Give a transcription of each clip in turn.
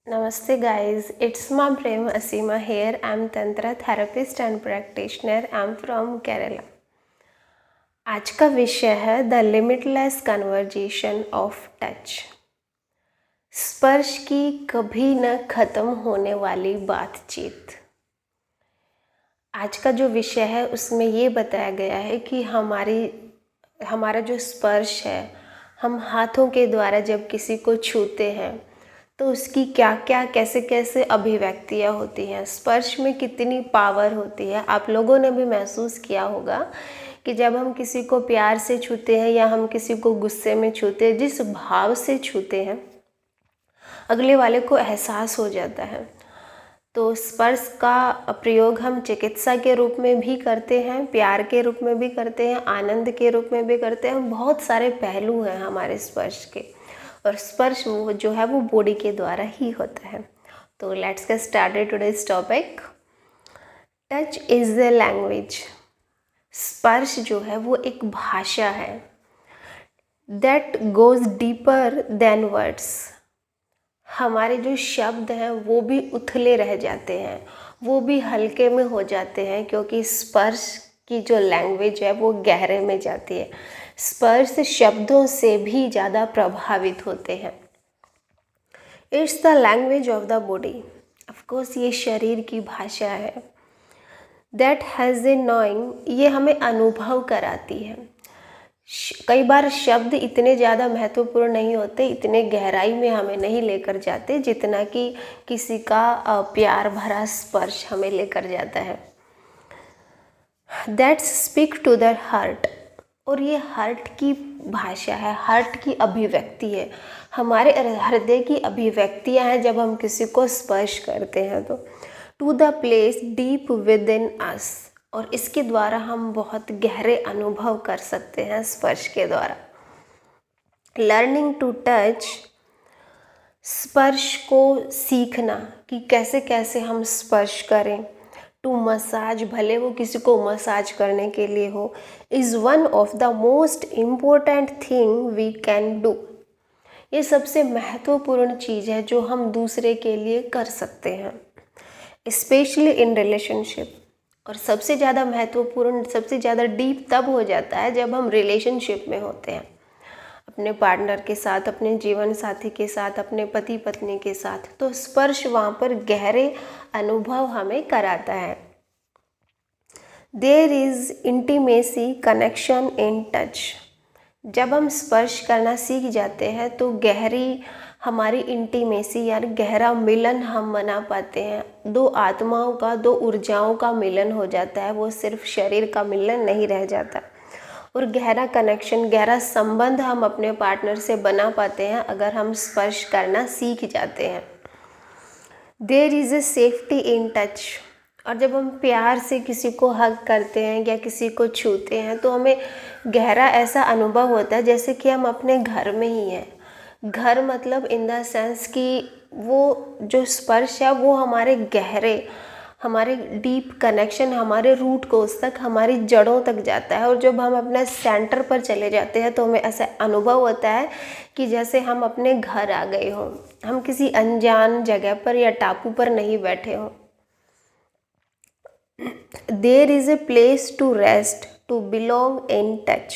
Namaste guys, it's my Prem Asima here. I'm Tantra therapist and practitioner. I'm from Kerala. आज का विषय है the limitless conversation of touch. स्पर्श की कभी न खत्म होने वाली बातचीत। आज का जो विषय है उसमें ये बताया गया है कि हमारा जो स्पर्श है, हम हाथों के द्वारा जब किसी को छूते हैं तो उसकी क्या क्या कैसे कैसे अभिव्यक्तियाँ होती हैं, स्पर्श में कितनी पावर होती है। आप लोगों ने भी महसूस किया होगा कि जब हम किसी को प्यार से छूते हैं या हम किसी को गुस्से में छूते हैं, जिस भाव से छूते हैं अगले वाले को एहसास हो जाता है। तो स्पर्श का प्रयोग हम चिकित्सा के रूप में भी करते हैं, प्यार के रूप में भी करते हैं, आनंद के रूप में भी करते हैं। बहुत सारे पहलू हैं हमारे स्पर्श के, और स्पर्श जो है वो बॉडी के द्वारा ही होता है। तो let's get started today's topic. Touch is the language. स्पर्श जो है वो एक भाषा है that goes deeper than words. हमारे जो शब्द हैं वो भी उथले रह जाते हैं, वो भी हल्के में हो जाते हैं, क्योंकि स्पर्श की जो लैंग्वेज है वो गहरे में जाती है। स्पर्श शब्दों से भी ज़्यादा प्रभावित होते हैं। It's the language of the body. Of course ये शरीर की भाषा है। दैट हैज़ ए नोइंग, ये हमें अनुभव कराती है। कई बार शब्द इतने ज़्यादा महत्वपूर्ण नहीं होते, इतने गहराई में हमें नहीं लेकर जाते जितना कि किसी का प्यार भरा स्पर्श हमें लेकर जाता है। That's speak to the heart, और ये हार्ट की भाषा है, हार्ट की अभिव्यक्ति है, हमारे हृदय की अभिव्यक्तियाँ हैं जब हम किसी को स्पर्श करते हैं तो। To the place deep within us, और इसके द्वारा हम बहुत गहरे अनुभव कर सकते हैं स्पर्श के द्वारा। लर्निंग टू टच, स्पर्श को सीखना कि कैसे कैसे हम स्पर्श करें। टू मसाज, भले वो किसी को मसाज करने के लिए हो, is one of the most important thing we can do. ये सबसे महत्वपूर्ण चीज़ है जो हम दूसरे के लिए कर सकते हैं, स्पेशली इन रिलेशनशिप। और सबसे ज़्यादा महत्वपूर्ण, सबसे ज़्यादा डीप तब हो जाता है जब हम रिलेशनशिप में होते हैं, अपने पार्टनर के साथ, अपने जीवन साथी के साथ, अपने पति पत्नी के साथ। तो स्पर्श वहाँ पर गहरे अनुभव हमें कराता है। There is intimacy connection in touch. जब हम स्पर्श करना सीख जाते हैं तो गहरी हमारी इंटीमेसी यानी गहरा मिलन हम बना पाते हैं। दो आत्माओं का, दो ऊर्जाओं का मिलन हो जाता है, वो सिर्फ शरीर का मिलन नहीं रह जाता। और गहरा कनेक्शन, गहरा संबंध हम अपने पार्टनर से बना पाते हैं अगर हम स्पर्श करना सीख जाते हैं। There is a safety in touch, और जब हम प्यार से किसी को हग करते हैं या किसी को छूते हैं तो हमें गहरा ऐसा अनुभव होता है जैसे कि हम अपने घर में ही हैं। घर मतलब इन द सेंस कि वो जो स्पर्श है वो हमारे गहरे, हमारे डीप कनेक्शन, हमारे रूट कोज तक, हमारी जड़ों तक जाता है। और जब हम अपने सेंटर पर चले जाते हैं तो हमें ऐसा अनुभव होता है कि जैसे हम अपने घर आ गए हों, हम किसी अनजान जगह पर या टापू पर नहीं बैठे हों। There is a place to rest, to belong in touch,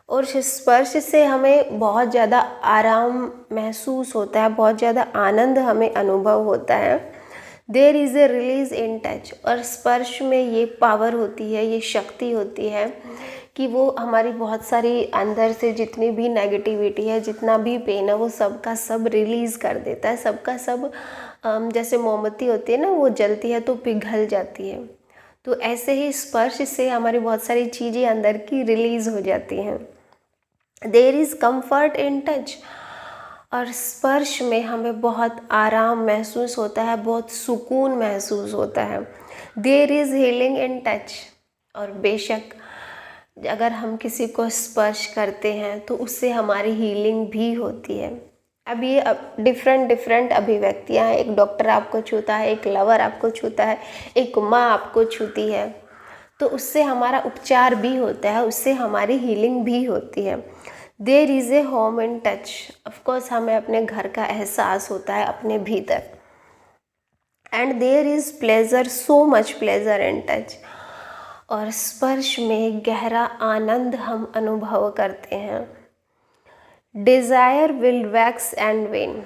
और स्पर्श से हमें बहुत ज़्यादा आराम महसूस होता है, बहुत ज़्यादा आनंद हमें अनुभव होता है। There is a release in touch, और स्पर्श में ये पावर होती है, ये शक्ति होती है कि वो हमारी बहुत सारी अंदर से जितनी भी नेगेटिविटी है, जितना भी पेन है, वो सब का सब रिलीज़ कर देता है। सब का सब जैसे मोमबत्ती होती है ना, वो जलती है तो पिघल जाती है, तो ऐसे ही स्पर्श से हमारी बहुत सारी चीज़ें अंदर की रिलीज़ हो जाती हैं। There is comfort in touch, और स्पर्श में हमें बहुत आराम महसूस होता है, बहुत सुकून महसूस होता है। There is healing in touch, और बेशक अगर हम किसी को स्पर्श करते हैं तो उससे हमारी हीलिंग भी होती है। अब ये डिफरेंट अभिव्यक्तियाँ हैं। एक डॉक्टर आपको छूता है, एक लवर आपको छूता है, एक माँ आपको छूती है, तो उससे हमारा उपचार भी होता है, उससे हमारी हीलिंग भी होती है। There is a home in touch. Of course हमें अपने घर का एहसास होता है अपने भीतर। And there is pleasure, so much pleasure in touch. और स्पर्श में गहरा आनंद हम अनुभव करते हैं। Desire will wax and wane,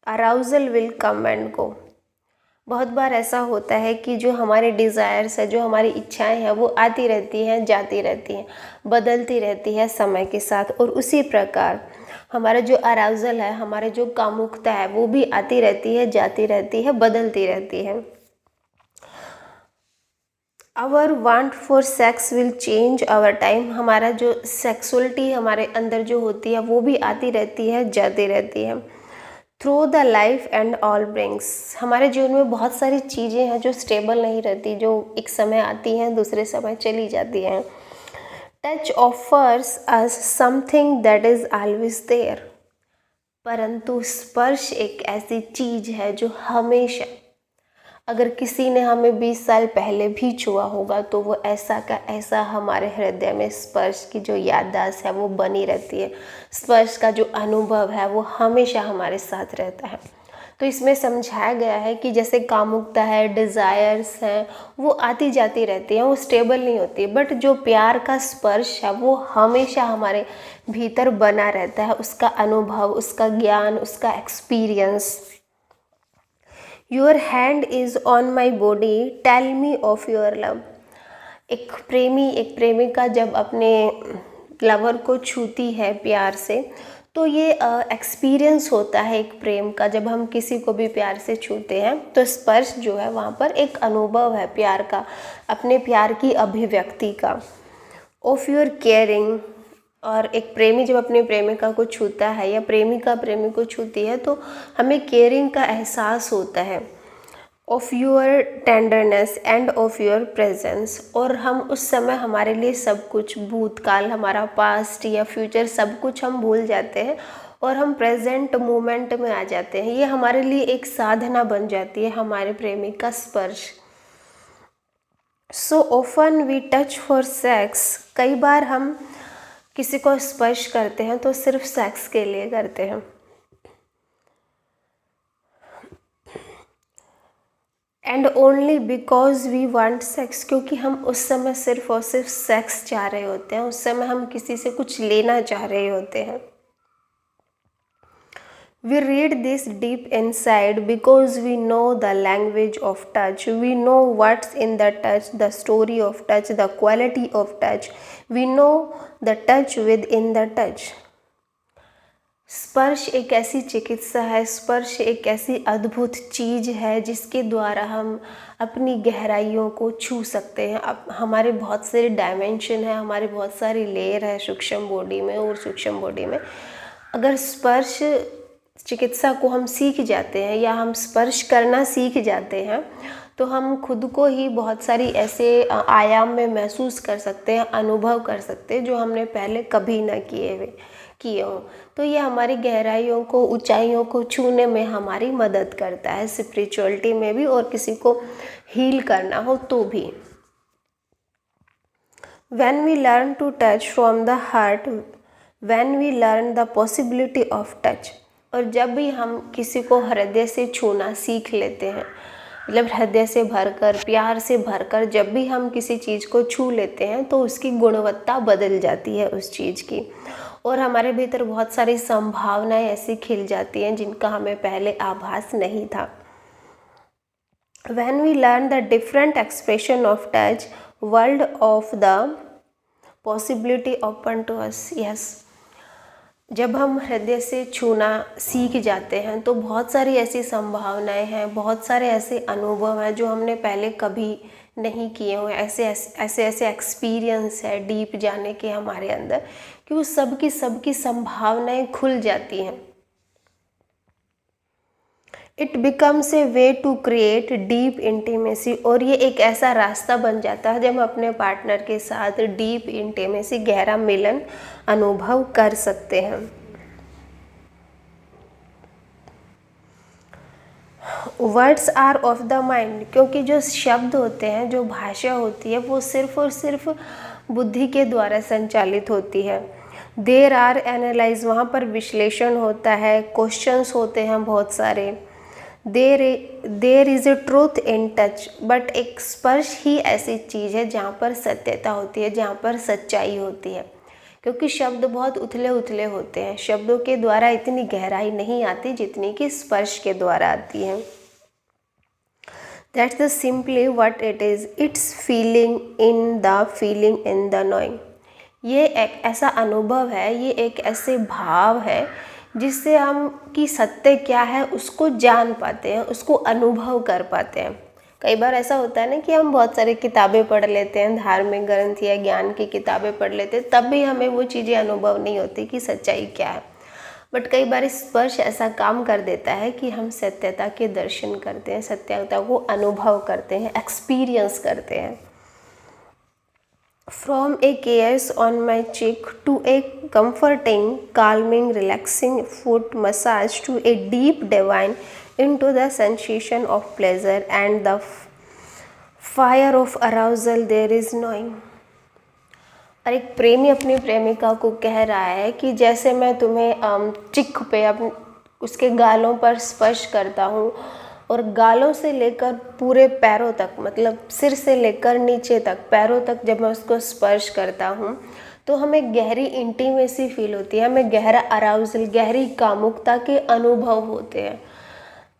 arousal will come and go. बहुत बार ऐसा होता है कि जो हमारे डिज़ायर्स है, जो हमारी इच्छाएं हैं, वो आती रहती हैं, जाती रहती हैं, बदलती रहती है समय के साथ। और उसी प्रकार हमारा जो अराउजल है, हमारे जो कामुकता है, वो भी आती रहती है, जाती रहती है, बदलती रहती है। Our want for sex will change our time. हमारा जो सेक्सुअलिटी हमारे अंदर जो होती है, वो भी आती रहती है, जाती रहती है। Through the life and all brings, हमारे जीवन में बहुत सारी चीज़ें हैं जो स्टेबल नहीं रहती, जो एक समय आती हैं, दूसरे समय चली जाती हैं। Touch offers us something that is always there, परंतु स्पर्श एक ऐसी चीज़ है जो हमेशा, अगर किसी ने हमें 20 साल पहले भी छुआ होगा तो वो ऐसा का ऐसा हमारे हृदय में स्पर्श की जो याददाश्त है वो बनी रहती है। स्पर्श का जो अनुभव है वो हमेशा हमारे साथ रहता है। तो इसमें समझाया गया है कि जैसे कामुकता है, डिज़ायर्स हैं, वो आती जाती रहती हैं, वो स्टेबल नहीं होती, बट जो प्यार का स्पर्श है वो हमेशा हमारे भीतर बना रहता है। उसका अनुभव, उसका ज्ञान, उसका experience. Your hand is on my body, tell me of your love. एक प्रेमी, एक प्रेमिका जब अपने लवर को छूती है प्यार से, तो ये एक्सपीरियंस होता है एक प्रेम का। जब हम किसी को भी प्यार से छूते हैं तो स्पर्श जो है वहाँ पर एक अनुभव है प्यार का, अपने प्यार की अभिव्यक्ति का। ऑफ योर केयरिंग, और एक प्रेमी जब अपने प्रेमिका को छूता है या प्रेमिका प्रेमी को छूती है तो हमें केयरिंग का एहसास होता है। Of your tenderness end of your presence, और हम उस समय हमारे लिए सब कुछ, भूतकाल, हमारा पास्ट या फ्यूचर, सब कुछ हम भूल जाते हैं और हम प्रेजेंट मोमेंट में आ जाते हैं। ये हमारे लिए एक साधना बन जाती है, हमारे प्रेमी का स्पर्श। So often we touch for sex, कई बार हम किसी को स्पर्श करते हैं तो सिर्फ सेक्स के लिए करते हैं। And only because we want sex, क्योंकि हम उस समय सिर्फ और सिर्फ सेक्स चाह रहे होते हैं, उस समय हम किसी से कुछ लेना चाह रहे होते हैं। We read this deep inside because we know the language of touch. We know what's in the touch, the story of touch, the quality of touch. We know the touch within the touch. स्पर्श एक ऐसी चिकित्सा है, स्पर्श एक ऐसी अद्भुत चीज़ है जिसके द्वारा हम अपनी गहराइयों को छू सकते हैं। अब हमारे बहुत सारे डायमेंशन है, हमारे बहुत सारी लेयर है सूक्ष्म बॉडी में, और सूक्ष्म बॉडी में अगर स्पर्श चिकित्सा को हम सीख जाते हैं या हम स्पर्श करना सीख जाते हैं तो हम खुद को ही बहुत सारी ऐसे आयाम में महसूस कर सकते हैं, अनुभव कर सकते हैं जो हमने पहले कभी ना किए हों। तो ये हमारी गहराइयों को, ऊंचाइयों को छूने में हमारी मदद करता है, स्पिरिचुअलिटी में भी, और किसी को हील करना हो तो भी। When we learn to touch from the heart, when we learn the possibility of touch, और जब भी हम किसी को हृदय से छूना सीख लेते हैं, मतलब हृदय से भरकर, प्यार से भरकर जब भी हम किसी चीज़ को छू लेते हैं तो उसकी गुणवत्ता बदल जाती है उस चीज़ की, और हमारे भीतर बहुत सारी संभावनाएं ऐसी खिल जाती हैं जिनका हमें पहले आभास नहीं था। When we learn the different expression of touch, world of the possibility open to us. Yes, जब हम हृदय से छूना सीख जाते हैं तो बहुत सारी ऐसी संभावनाएं हैं, बहुत सारे ऐसे अनुभव हैं जो हमने पहले कभी नहीं किए हुए। ऐसे एक्सपीरियंस है डीप जाने के हमारे अंदर कि वो सबकी संभावनाएं खुल जाती हैं। It becomes a way to create deep intimacy, और ये एक ऐसा रास्ता बन जाता है जब हम अपने पार्टनर के साथ डीप इंटीमेसी, गहरा मिलन अनुभव कर सकते हैं। Words are of the mind, क्योंकि जो शब्द होते हैं, जो भाषा होती है, वो सिर्फ और सिर्फ बुद्धि के द्वारा संचालित होती है। देर आर एनालाइज, वहाँ पर विश्लेषण होता है, क्वेश्चंस होते हैं बहुत सारे। There is a truth in touch, but एक स्पर्श ही ऐसी चीज़ है जहाँ पर सत्यता होती है, जहाँ पर सच्चाई होती है। क्योंकि शब्द बहुत उथले उथले होते हैं, शब्दों के द्वारा इतनी गहराई नहीं आती जितनी कि स्पर्श के द्वारा आती है। That's the simply what it is, it's feeling in the knowing. ये एक ऐसा अनुभव है, ये एक ऐसे भाव है जिससे हम कि सत्य क्या है उसको जान पाते हैं, उसको अनुभव कर पाते हैं। कई बार ऐसा होता है ना कि हम बहुत सारी किताबें पढ़ लेते हैं, धार्मिक ग्रंथ या ज्ञान की किताबें पढ़ लेते हैं, तब भी हमें वो चीज़ें अनुभव नहीं होती कि सच्चाई क्या है। बट कई बार स्पर्श ऐसा काम कर देता है कि हम सत्यता के दर्शन करते हैं, सत्यता को अनुभव करते हैं, एक्सपीरियंस करते हैं। From a caress on my cheek to a comforting, calming, relaxing foot massage to a deep divine into the sensation of pleasure and the fire of arousal, there is knowing। और एक प्रेमी अपनी प्रेमिका को कह रहा है कि जैसे मैं तुम्हें चिक पे उसके गालों पर स्पर्श करता हूँ और गालों से लेकर पूरे पैरों तक, मतलब सिर से लेकर नीचे तक पैरों तक जब मैं उसको स्पर्श करता हूँ तो हमें गहरी इंटीमेसी फील होती है, हमें गहरा अराउजल, गहरी कामुकता के अनुभव होते हैं।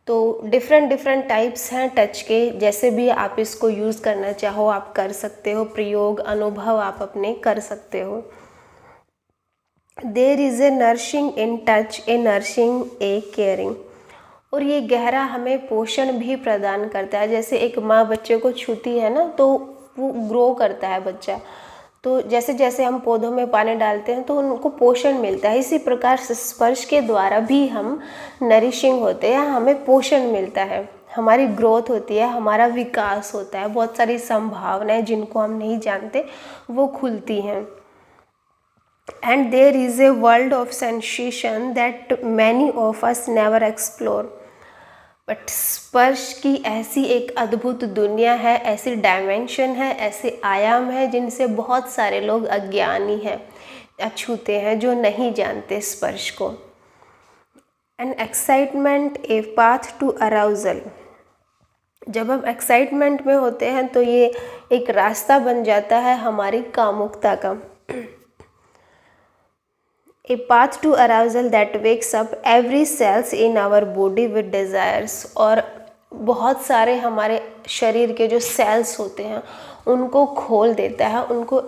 तो डिफरेंट टाइप्स हैं टच के, जैसे भी आप इसको यूज़ करना चाहो आप कर सकते हो, प्रयोग अनुभव आप अपने कर सकते हो। There is a nursing in touch, a nursing a caring. और ये गहरा हमें पोषण भी प्रदान करता है। जैसे एक माँ बच्चे को छूती है ना तो वो ग्रो करता है बच्चा, तो जैसे जैसे हम पौधों में पानी डालते हैं तो उनको पोषण मिलता है। इसी प्रकार स्पर्श के द्वारा भी हम नरिशिंग होते हैं, हमें पोषण मिलता है, हमारी ग्रोथ होती है, हमारा विकास होता है, बहुत सारी संभावनाएं जिनको हम नहीं जानते वो खुलती हैं। And there is a world of sensation that many of us never explore। But स्पर्श की ऐसी एक अद्भुत दुनिया है, ऐसी डायमेंशन है, ऐसे आयाम है जिनसे बहुत सारे लोग अज्ञानी हैं, अछूते हैं, जो नहीं जानते स्पर्श को। An excitement a path to arousal. जब हम एक्साइटमेंट में होते हैं तो ये एक रास्ता बन जाता है हमारी कामुकता का। A path to arousal that wakes up every cells in our body with desires। और बहुत सारे हमारे शरीर के जो सेल्स होते हैं उनको खोल देता है, उनको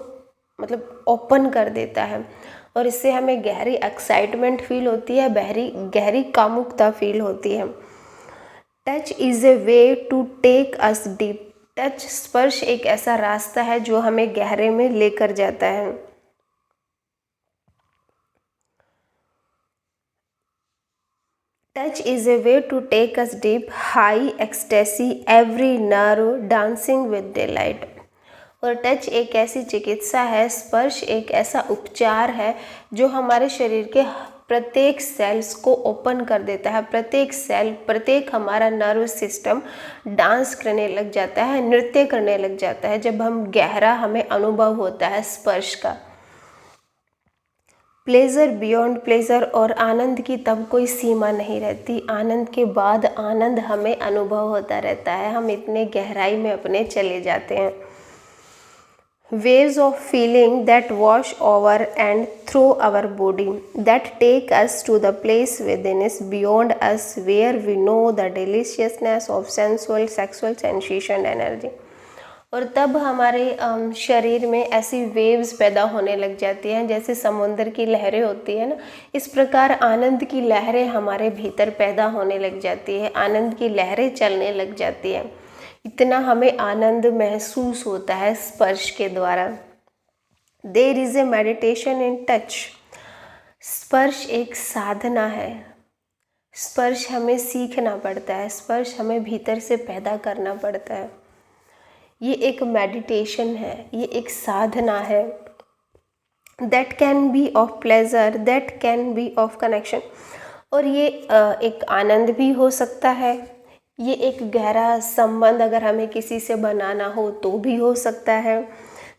मतलब ओपन कर देता है, और इससे हमें गहरी एक्साइटमेंट फील होती है, गहरी कामुकता फील होती है। Touch is a way to take us deep. Touch, स्पर्श एक ऐसा रास्ता है जो हमें गहरे में लेकर जाता है। Touch is a way to take us deep, high ecstasy, every nerve dancing with delight। और टच एक ऐसी चिकित्सा है, स्पर्श एक ऐसा उपचार है जो हमारे शरीर के प्रत्येक सेल्स को ओपन कर देता है। प्रत्येक सेल, प्रत्येक हमारा नर्व सिस्टम डांस करने लग जाता है, नृत्य करने लग जाता है जब हम गहरा हमें अनुभव होता है स्पर्श का। प्लेजर बियॉन्ड प्लेजर, और आनंद की तब कोई सीमा नहीं रहती। आनंद के बाद आनंद हमें अनुभव होता रहता है, हम इतने गहराई में अपने चले जाते हैं। waves of feeling that wash over and through our body, that take us to the place within us, beyond us, where we know the deliciousness of sensual sexual sensation energy। और तब हमारे शरीर में ऐसी वेव्स पैदा होने लग जाती हैं जैसे समुद्र की लहरें होती है ना, इस प्रकार आनंद की लहरें हमारे भीतर पैदा होने लग जाती है, आनंद की लहरें चलने लग जाती हैं। इतना हमें आनंद महसूस होता है स्पर्श के द्वारा। There is a meditation in touch. स्पर्श एक साधना है, स्पर्श हमें सीखना पड़ता है, स्पर्श हमें भीतर से पैदा करना पड़ता है। ये एक मेडिटेशन है, ये एक साधना है। That can be of pleasure, that can be of connection. और ये एक आनंद भी हो सकता है, ये एक गहरा संबंध अगर हमें किसी से बनाना हो तो भी हो सकता है।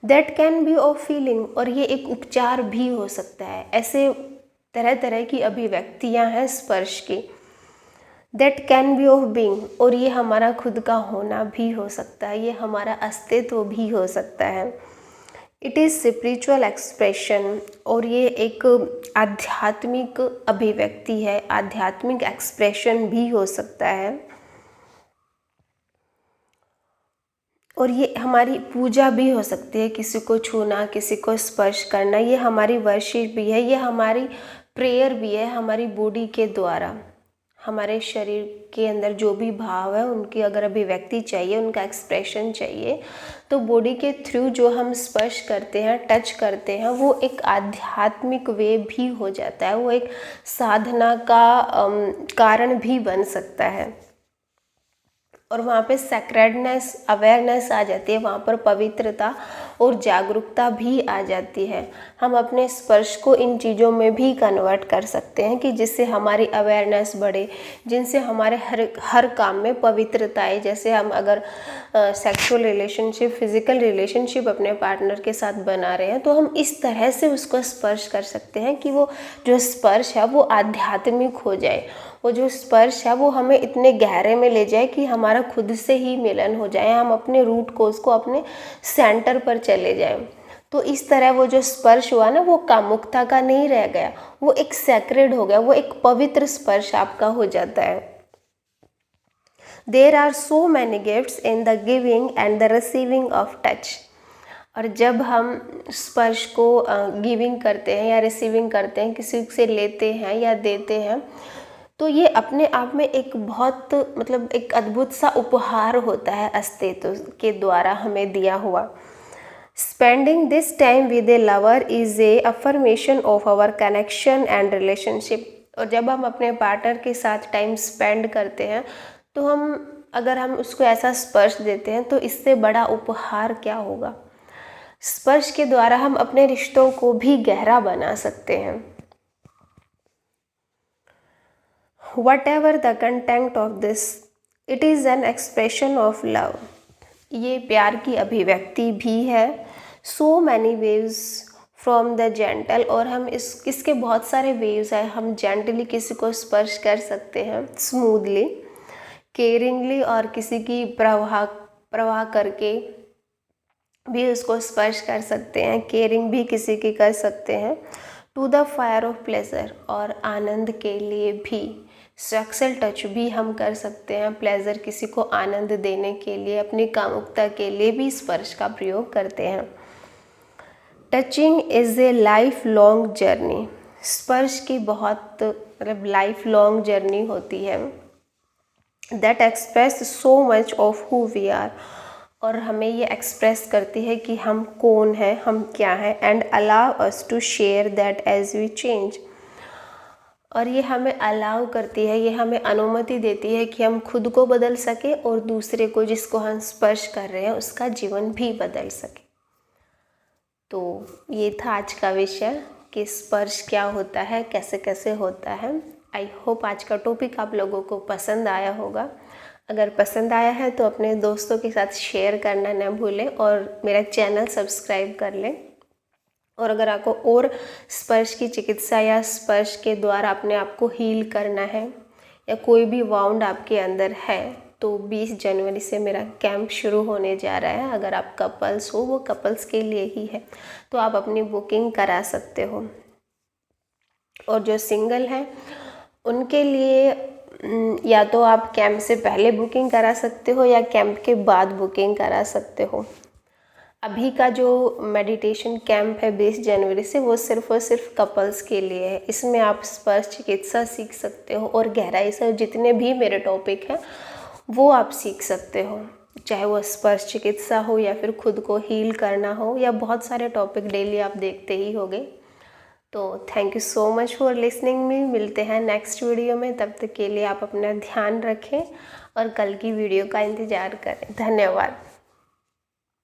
That can be of feeling, और ये एक उपचार भी हो सकता है। ऐसे तरह तरह की अभिव्यक्तियाँ हैं स्पर्श की। That can be of being, और ये हमारा खुद का होना भी हो सकता है, ये हमारा अस्तित्व भी हो सकता है। इट इज़ स्पिरिचुअल एक्सप्रेशन, और ये एक आध्यात्मिक अभिव्यक्ति है, आध्यात्मिक एक्सप्रेशन भी हो सकता है। और ये हमारी पूजा भी हो सकती है, किसी को छूना, किसी को स्पर्श करना, ये हमारी वर्शिप भी है, ये हमारी प्रेयर भी है। हमारी बॉडी के द्वारा, हमारे शरीर के अंदर जो भी भाव है उनकी अगर अभिव्यक्ति चाहिए, उनका एक्सप्रेशन चाहिए, तो बॉडी के थ्रू जो हम स्पर्श करते हैं, टच करते हैं, वो एक आध्यात्मिक वे भी हो जाता है, वो एक साधना का कारण भी बन सकता है। और वहाँ पे सैक्रेडनेस, अवेयरनेस आ जाती है, वहाँ पर पवित्रता और जागरूकता भी आ जाती है। हम अपने स्पर्श को इन चीज़ों में भी कन्वर्ट कर सकते हैं कि जिससे हमारी अवेयरनेस बढ़े, जिनसे हमारे हर काम में पवित्रता आए। जैसे हम अगर सेक्सुअल रिलेशनशिप, फिज़िकल रिलेशनशिप अपने पार्टनर के साथ बना रहे हैं, तो हम इस तरह से उसको स्पर्श कर सकते हैं कि वो जो स्पर्श है वो आध्यात्मिक हो जाए, वो जो स्पर्श है वो हमें इतने गहरे में ले जाए कि हमारा खुद से ही मिलन हो जाए, हम अपने रूट कोज को, अपने सेंटर पर चले जाएं। तो इस तरह वो जो स्पर्श हुआ ना, वो कामुकता का नहीं रह गया, वो एक सैक्रेड हो गया, वो एक पवित्र स्पर्श आपका हो जाता है। There are so many gifts in the giving and the receiving of touch. और जब हम स्पर्श को गिविंग करते हैं या रिसीविंग करते हैं, किसी से लेते हैं या देते हैं, तो ये अपने आप में एक बहुत मतलब एक अद्भुत सा उपहार होता है अस्तित्व के द्वारा हमें दिया हुआ। Spending this time with a lover is a affirmation of our connection and relationship. और जब हम अपने पार्टनर के साथ टाइम स्पेंड करते हैं, तो अगर हम उसको ऐसा स्पर्श देते हैं, तो इससे बड़ा उपहार क्या होगा। स्पर्श के द्वारा हम अपने रिश्तों को भी गहरा बना सकते हैं। Whatever the content of this, it is an expression of love. ये प्यार की अभिव्यक्ति भी है। So many waves from the gentle, और हम इसके बहुत सारे वेव्स हैं। हम जेंटली किसी को स्पर्श कर सकते हैं, स्मूथली, केयरिंगली, और किसी की प्रवाह करके भी उसको स्पर्श कर सकते हैं, केयरिंग भी किसी की कर सकते हैं। To the fire of pleasure, और आनंद के लिए भी सेक्सुअल टच भी हम कर सकते हैं। प्लेजर, किसी को आनंद देने के लिए, अपनी कामुकता के लिए भी स्पर्श का प्रयोग करते हैं। Touching is a life long journey. स्पर्श की बहुत मतलब लाइफ लॉन्ग जर्नी होती है। That express so much of who we are, और हमें ये एक्सप्रेस करती है कि हम कौन हैं, हम क्या हैं। And allow us to share that as we change, और ये हमें अलाउ करती है, ये हमें अनुमति देती है कि हम खुद को बदल सके और दूसरे को, जिसको हम स्पर्श कर रहे हैं, उसका जीवन भी बदल सके। तो ये था आज का विषय कि स्पर्श क्या होता है, कैसे कैसे होता है। आई होप आज का टॉपिक आप लोगों को पसंद आया होगा। अगर पसंद आया है तो अपने दोस्तों के साथ शेयर करना न भूलें, और मेरा चैनल सब्सक्राइब कर लें। और अगर आपको और स्पर्श की चिकित्सा या स्पर्श के द्वारा अपने आप को हील करना है, या कोई भी वाउंड आपके अंदर है, तो 20 जनवरी से मेरा कैंप शुरू होने जा रहा है। अगर आप कपल्स हो, वो कपल्स के लिए ही है, तो आप अपनी बुकिंग करा सकते हो। और जो सिंगल हैं उनके लिए या तो आप कैंप से पहले बुकिंग करा सकते हो या कैंप के बाद बुकिंग करा सकते हो। अभी का जो मेडिटेशन कैंप है 20 जनवरी से, वो सिर्फ और सिर्फ कपल्स के लिए है। इसमें आप स्पर्श चिकित्सा सीख सकते हो, और गहराई से जितने भी मेरे टॉपिक हैं वो आप सीख सकते हो, चाहे वो स्पर्श चिकित्सा हो या फिर खुद को हील करना हो, या बहुत सारे टॉपिक डेली आप देखते ही होंगे। तो thank you so much for listening me. मिलते हैं नेक्स्ट वीडियो में, तब तक के लिए आप अपना ध्यान रखें और कल की वीडियो का इंतज़ार करें। धन्यवाद।